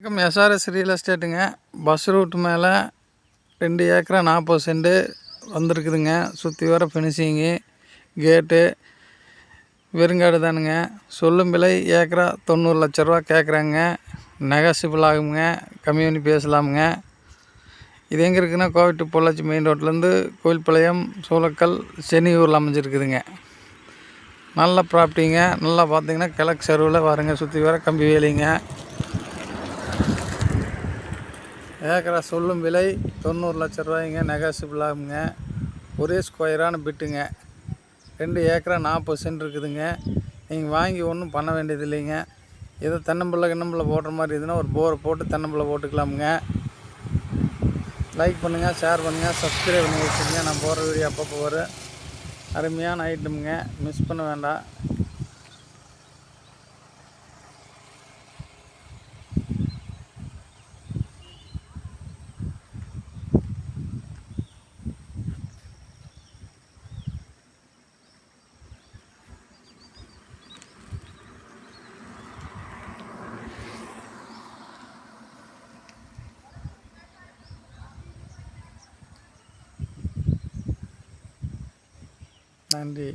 வணக்கம். SRS real எஸ்டேட்டுங்க. Bus route மேலே 2 ஏக்கரா 40 சென்ட் வந்திருக்குதுங்க. சுற்றி வர ஃபினிஷிங்கு, கேட்டு, வெறுங்காடு தானுங்க. சொல்லும் விலை ஏக்கரா 90 லட்ச ரூபா கேட்குறாங்க. நெகோசியபிள் ஆகுங்க, கம்மி பண்ணி பேசலாமுங்க. இது எங்கே இருக்குதுன்னா, கோவை டு பொள்ளாச்சி மெயின் ரோட்லேருந்து கோவில்பாளையம், சூளக்கல், சென்னியூரில் அமைஞ்சிருக்குதுங்க. நல்ல ப்ராப்பர்ட்டிங்க. நல்லா பார்த்தீங்கன்னா கிழக்கு சருவில் வருங்க. சுற்றி வர கம்பி வேலிங்க. ஏக்கரா சொல்லும் விலை 90 லட்ச ரூபாய்ங்க. நெகோசியபிள் ஆகுங்க. ஒரே ஸ்கொயரான பிட்டுங்க. 2 ஏக்கரா 40 சென்ட் இருக்குதுங்க. நீங்கள் வாங்கி ஒன்றும் பண்ண வேண்டியது இல்லைங்க. ஏதோ தென்னம்பிள்ளை போடுற மாதிரி இருந்துன்னா ஒரு போரை போட்டு தென்னம்பிள்ளை போட்டுக்கலாமுங்க. லைக் பண்ணுங்கள், ஷேர் பண்ணுங்கள், சப்ஸ்கிரைப் பண்ணி வச்சுருங்க. நான் போடுற வீடியோ அப்பப்போ வரும். அருமையான ஐட்டமுங்க, மிஸ் பண்ண வேண்டாம். நன்றி.